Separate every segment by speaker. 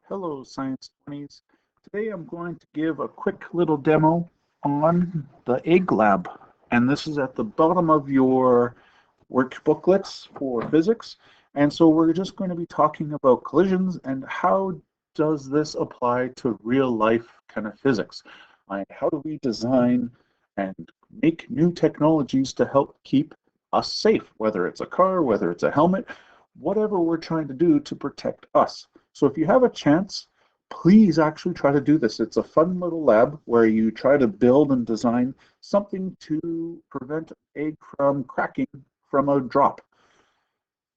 Speaker 1: Hello, Science 20s. Today I'm going to give a quick little demo on the egg lab. And this is at the bottom of your work booklets for physics. And so we're just going to be talking about collisions and how does this apply to real life kind of physics. And how do we design and make new technologies to help keep us safe, whether it's a car, whether it's a helmet, whatever we're trying to do to protect us. So if you have a chance, please actually try to do this. It's a fun little lab where you try to build and design something to prevent an egg from cracking from a drop.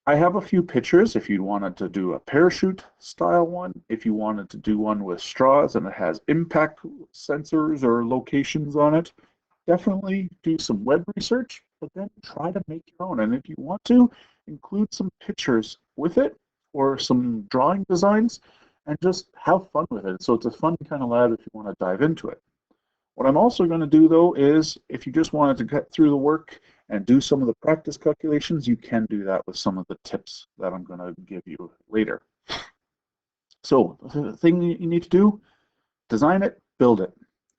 Speaker 1: I have a few pictures if you wanted to do a parachute style one, if you wanted to do one with straws and it has impact sensors or locations on it. Definitely do some web research, but then try to make your own. And if you want to, include some pictures with it or some drawing designs and just have fun with it. So it's a fun kind of lab if you want to dive into it. What I'm also going to do though is if you just wanted to get through the work and do some of the practice calculations, you can do that with some of the tips that I'm going to give you later. So the thing you need to do, design it, build it.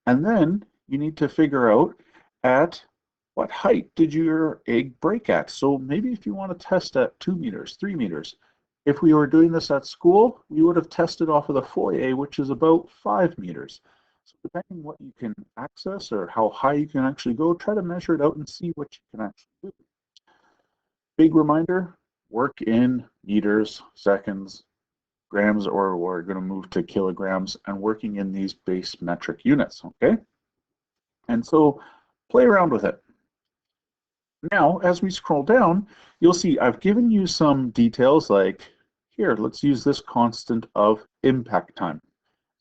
Speaker 1: And then you need to figure out at what height did your egg break at. So maybe if you want to test at 2 meters, 3 meters, if we were doing this at school, we would have tested off of the foyer, which is about 5 meters. So depending what you can access or how high you can actually go, try to measure it out and see what you can actually do. Big reminder, work in meters, seconds, grams, or we're going to move to kilograms and working in these base metric units, okay? And so play around with it. Now, as we scroll down, you'll see I've given you some details like, here, let's use this constant of impact time,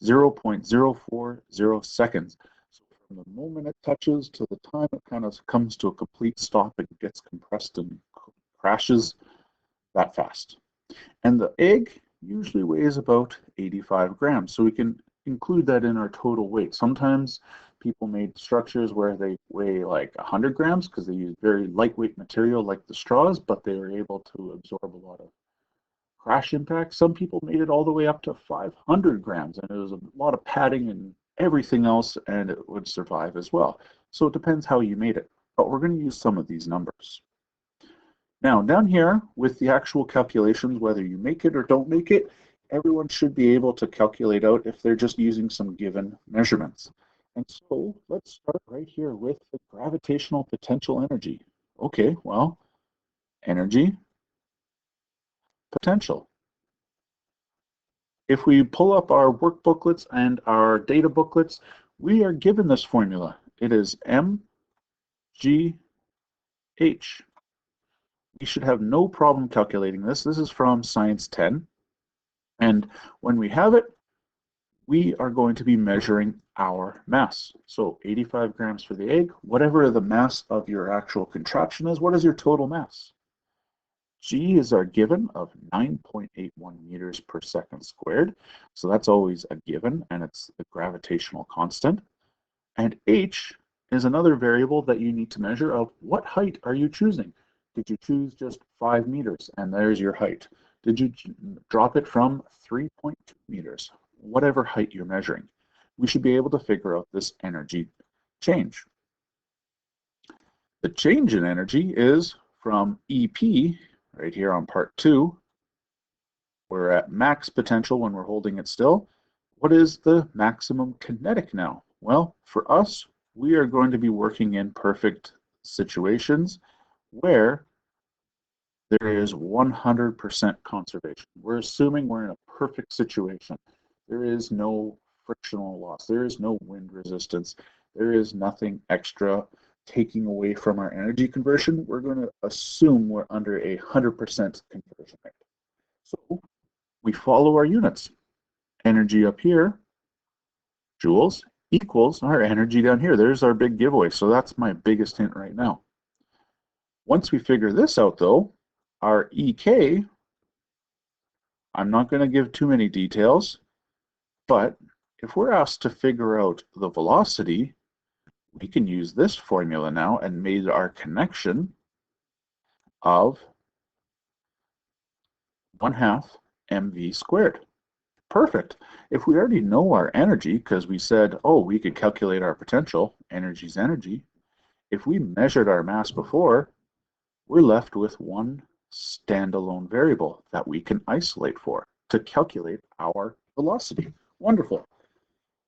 Speaker 1: 0.040 seconds. So from the moment it touches to the time it kind of comes to a complete stop, it gets compressed and crashes that fast. And the egg usually weighs about 85 grams, so we can include that in our total weight. Sometimes people made structures where they weigh like 100 grams because they use very lightweight material like the straws, but they were able to absorb a lot of crash impact. Some people made it all the way up to 500 grams, and it was a lot of padding and everything else, and it would survive as well. So it depends how you made it, but we're going to use some of these numbers. Now, down here with the actual calculations, whether you make it or don't make it, everyone should be able to calculate out if they're just using some given measurements. And so let's start right here with the gravitational potential energy. Okay, well, energy, potential. If we pull up our work booklets and our data booklets, we are given this formula. It is mgh. We should have no problem calculating this. This is from Science 10. And when we have it, we are going to be measuring our mass. So 85 grams for the egg, whatever the mass of your actual contraption is, what is your total mass? G is our given of 9.81 meters per second squared. So that's always a given, and it's the gravitational constant. And H is another variable that you need to measure of what height are you choosing? Did you choose just 5 meters and there's your height? Did you drop it from 3.2 meters? Whatever height you're measuring, we should be able to figure out this energy change. The change in energy is from EP, right here on part 2. We're at max potential when we're holding it still. What is the maximum kinetic now? Well, for us, we are going to be working in perfect situations where there is 100% conservation. We're assuming we're in a perfect situation. There is no frictional loss. There is no wind resistance. There is nothing extra taking away from our energy conversion. We're going to assume we're under a 100% conversion rate. So we follow our units. Energy up here, joules, equals our energy down here. There's our big giveaway. So that's my biggest hint right now. Once we figure this out though, our EK, I'm not going to give too many details, but if we're asked to figure out the velocity, we can use this formula now and made our connection of 1/2 mv squared. Perfect. If we already know our energy, because we said, oh, we could calculate our potential, energy's energy. If we measured our mass before, we're left with one standalone variable that we can isolate for to calculate our velocity. Wonderful.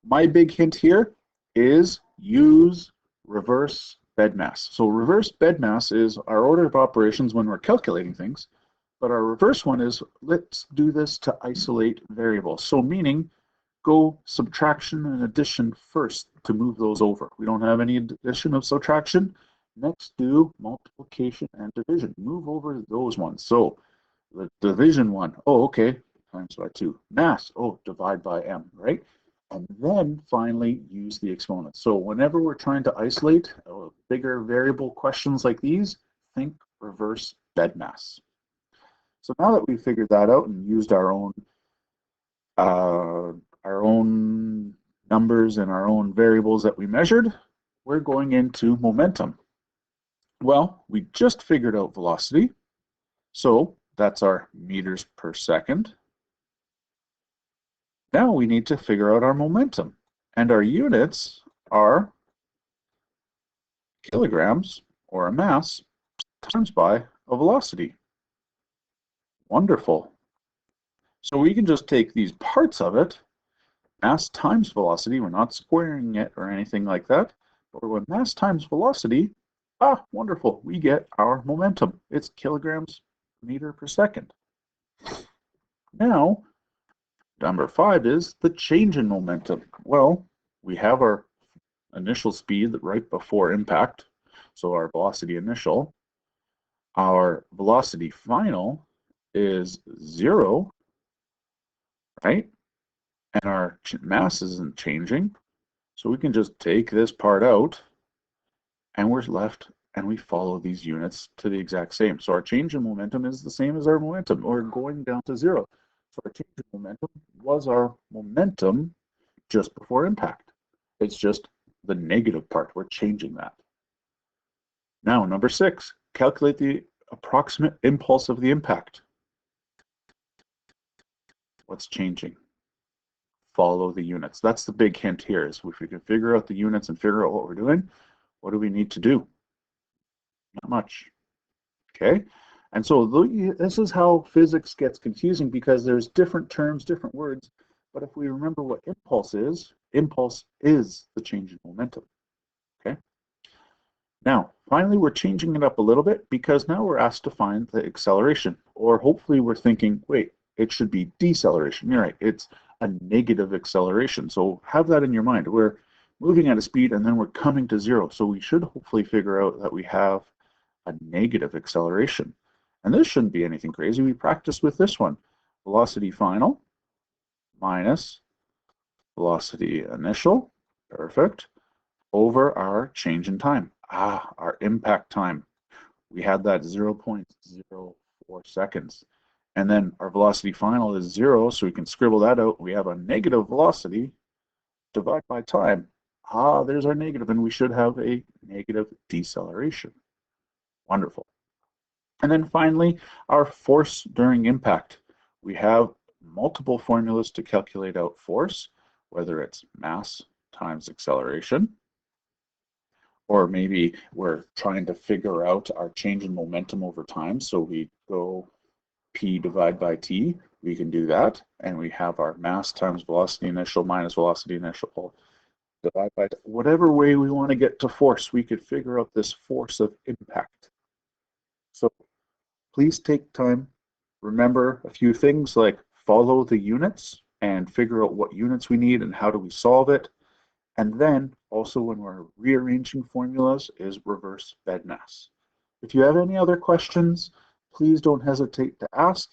Speaker 1: My big hint here is use reverse BEDMAS. So reverse BEDMAS is our order of operations when we're calculating things, but our reverse one is let's do this to isolate variables. So meaning go subtraction and addition first to move those over. We don't have any addition of subtraction. Next, do multiplication and division. Move over those ones. So the division one, oh, okay, times by 2. Mass, oh, divide by m, right? And then finally use the exponent. So whenever we're trying to isolate bigger variable questions like these, think reverse BEDMAS. So now that we've figured that out and used our own numbers and our own variables that we measured, we're going into momentum. Well, we just figured out velocity, so that's our meters per second. Now we need to figure out our momentum, and our units are kilograms, or a mass, times by a velocity. Wonderful. So we can just take these parts of it, mass times velocity, we're not squaring it or anything like that, but when mass times velocity, wonderful, we get our momentum. It's kilograms meter per second. Now, number 5 is the change in momentum. Well, we have our initial speed right before impact, so our velocity initial. Our velocity final is 0, right? And our mass isn't changing, so we can just take this part out, and we're left, and we follow these units to the exact same. So our change in momentum is the same as our momentum, or going down to 0. So our change in momentum was our momentum just before impact. It's just the negative part. We're changing that. Now, number 6, calculate the approximate impulse of the impact. What's changing? Follow the units. That's the big hint here, is if we can figure out the units and figure out what we're doing, what do we need to do? Not much. Okay? And so this is how physics gets confusing, because there's different terms, different words, but if we remember what impulse is the change in momentum. Okay? Now, finally, we're changing it up a little bit, because now we're asked to find the acceleration, or hopefully we're thinking, wait, it should be deceleration. You're right, it's a negative acceleration. So have that in your mind. We're moving at a speed and then we're coming to 0. So we should hopefully figure out that we have a negative acceleration. And this shouldn't be anything crazy. We practiced with this one. Velocity final minus velocity initial, perfect, over our change in time. Our impact time. We had that 0.04 seconds. And then our velocity final is 0, so we can scribble that out. We have a negative velocity, divide by time. There's our negative, and we should have a negative deceleration. Wonderful. And then finally, our force during impact. We have multiple formulas to calculate out force, whether it's mass times acceleration, or maybe we're trying to figure out our change in momentum over time. So we go P divide by T, we can do that. And we have our mass times velocity initial minus velocity initial divide by whatever way we want to get to force, we could figure out this force of impact. So please take time, remember a few things like follow the units and figure out what units we need and how do we solve it. And then also when we're rearranging formulas is reverse BEDMAS. If you have any other questions, please don't hesitate to ask.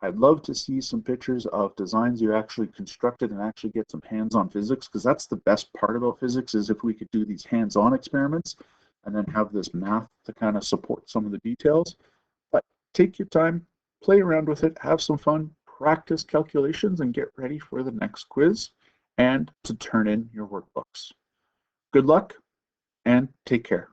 Speaker 1: I'd love to see some pictures of designs you actually constructed and actually get some hands-on physics, because that's the best part about physics, is if we could do these hands-on experiments and then have this math to kind of support some of the details. But take your time, play around with it, have some fun, practice calculations, and get ready for the next quiz and to turn in your workbooks. Good luck and take care.